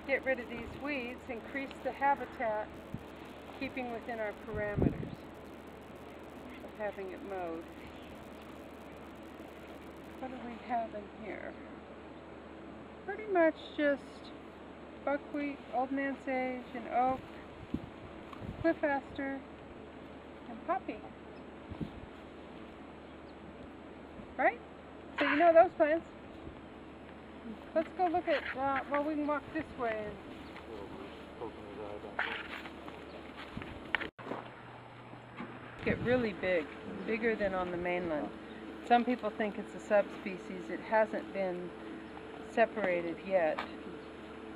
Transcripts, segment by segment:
get rid of these weeds, increase the habitat, keeping within our parameters of having it mowed. What do we have in here? Pretty much just buckwheat, old man sage, and oak, cliff aster, and poppy. Right? So you know those plants. Let's go look at, well, we can walk this way. Get really big, bigger than on the mainland. Some people think it's a subspecies. It hasn't been separated yet,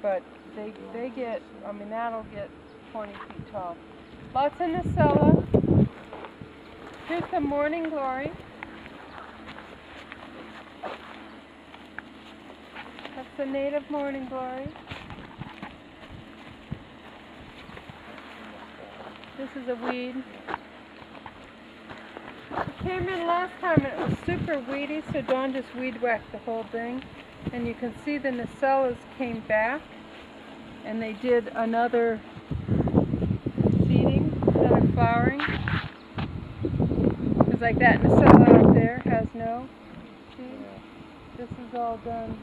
but they get, I mean, that'll get 20 feet tall. Lots in the cellar. Here's the morning glory. That's the native morning glory. This is a weed. We came in last time and it was super weedy, so Dawn just weed whacked the whole thing. And you can see the nucellas came back and they did another seeding, another flowering. Because like that nucella up there has no seed. This is all done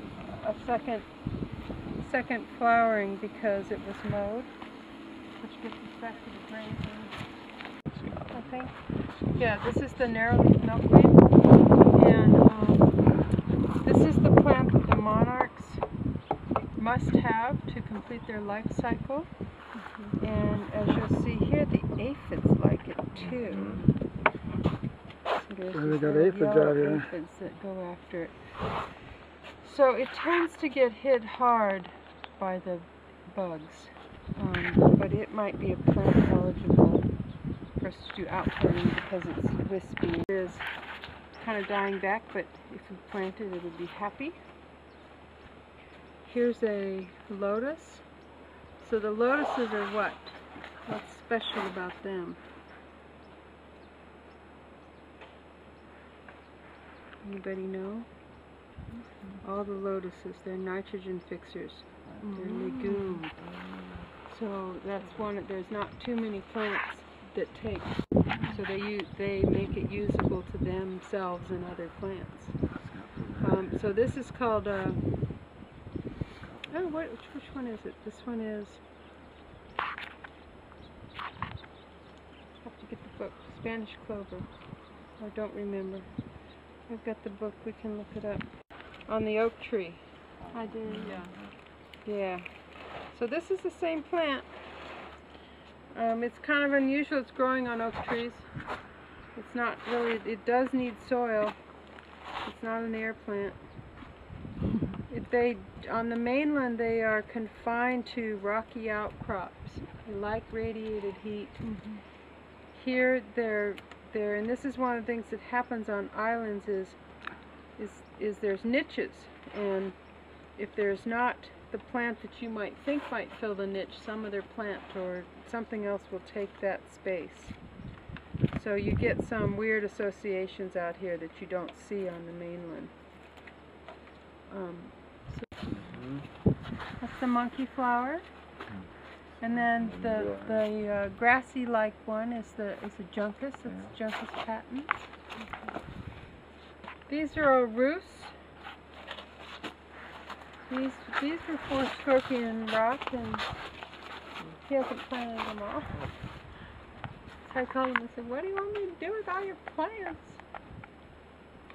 a second flowering because it was mowed, which gets us back to the grazing, I think. Yeah, this is the narrow-leaf milkweed, and this is the plant that the monarchs must have to complete their life cycle. And as you'll see here, the aphids like it too. So there's they got aphids out here. Aphids that go after it. So it tends to get hit hard by the bugs, but it might be a plant eligible for us to do outturning because it's wispy. It is kind of dying back, but if we plant it, it'll be happy. Here's a lotus. So the lotuses are what? What's special about them? Anybody know? All the lotuses, they're nitrogen fixers. They're legumes. So that's one. There's not too many plants that take. So they make it usable to themselves and other plants. So this is called. Oh, which one is it? This one is. Have to get the book. Spanish clover. I don't remember. I've got the book. We can look it up. On the oak tree. I did. Yeah. Yeah. So this is the same plant. It's kind of unusual. It's growing on oak trees. It's not really, it does need soil. It's not an air plant. On the mainland, they are confined to rocky outcrops. They like radiated heat. Here, and this is one of the things that happens on islands is there's niches, and if there's not the plant that you might think might fill the niche, some other plant or something else will take that space. So you get some weird associations out here that you don't see on the mainland. That's the monkey flower, and then the grassy-like one is a juncus. It's Juncus patens. These are all roosts. These were for scorpion rock, and he hasn't planted them all. So I called him and said, "What do you want me to do with all your plants?"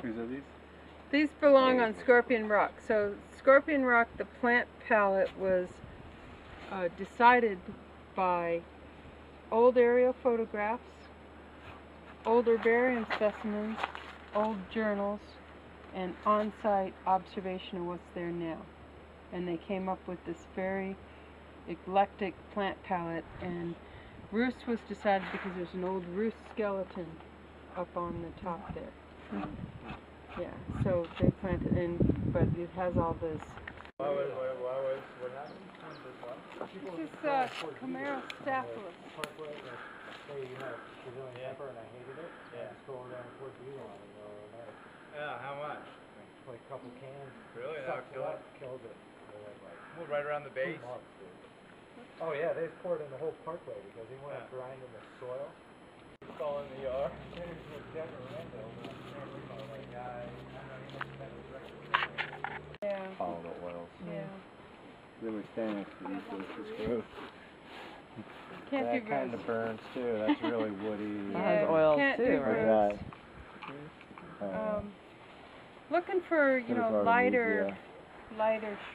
Whose are these? These belong on Scorpion Rock. So Scorpion Rock, the plant palette was decided by old aerial photographs, old herbarium specimens, old journals, and on-site observation of what's there now. And they came up with this very eclectic plant palette. And roost was decided because there's an old roost skeleton up on the top there. Yeah, so they planted in, but it has all this. What happened? This is Camaro staphylos. Say you had Brazilian pepper and I hated it. Yeah. I just go over there and put you on it overnight. Yeah, how much? Like a couple cans. Really? Sucks That'll kill it? Kills it. So like Well, right around the base. Oh yeah, they just poured in the whole parkway because they want to grind in the soil. It's all in the yard. Yeah. Follow the oils. Yeah. They were standing next to each other. It's gross. Can't That do kind gross. of burns too. That's really woody. Yeah, oils can't too, do right? gross. Looking for, you know, lighter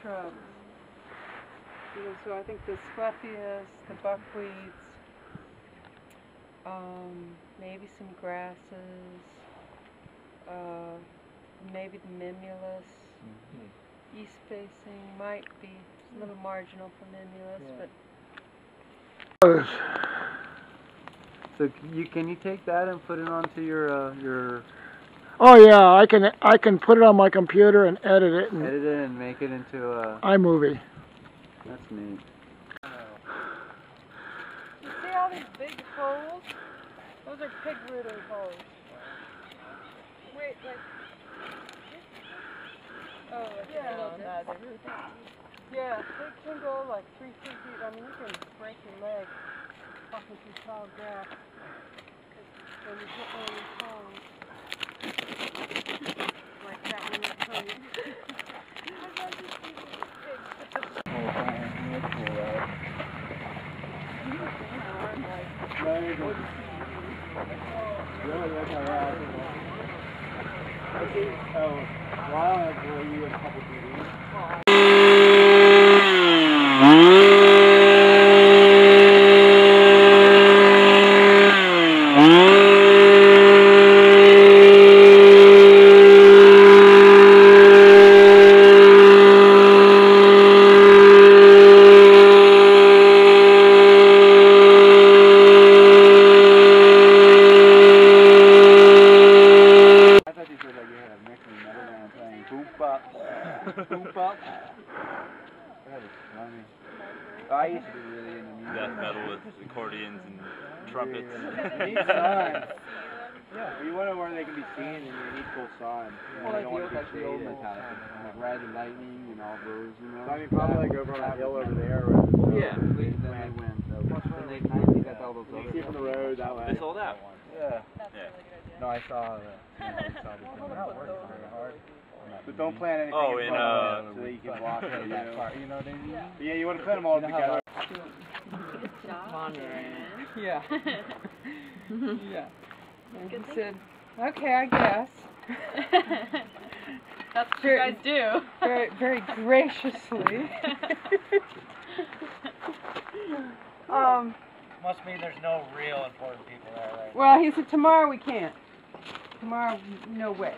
shrubs. You know, so I think the sclepias, the buckwheats, maybe some grasses, maybe the mimulus. East facing might be a little marginal for mimulus, but So can you take that and put it onto your Oh yeah, I can put it on my computer and edit it and edit it and make it into a iMovie. That's neat. you see all these big holes? Those are pig rooting holes. Wait, like. Oh, yeah. Yeah, they can go like 3 feet deep. I mean, you can break your leg walking through tall grass when you hit one of these holes. Like that one you're coming. I'd love to see these pigs. I used to be really into music. Death metal with accordions and trumpets. Neat sign. Yeah, you wonder where they can be seen, and you need full sign. Well, You don't want to like be the old shaded. Metallica. Like Red and Lightning and all those, you know. So, I mean, probably like over on that hill over there. Yeah, They then they went. win. Then they finally got all those You other. see from the road that way. They sold out. Yeah. No, I saw that. Very hard. But don't plan anything Oh, in in, front so that you can walk through that part. You know what I mean? Yeah, you want to plan them all together. Yeah. Yeah. And he said, okay, I guess. That's what you guys do. Very, very graciously. Must mean there's no real important people there, right? Well, he said tomorrow we can't. Tomorrow, no way.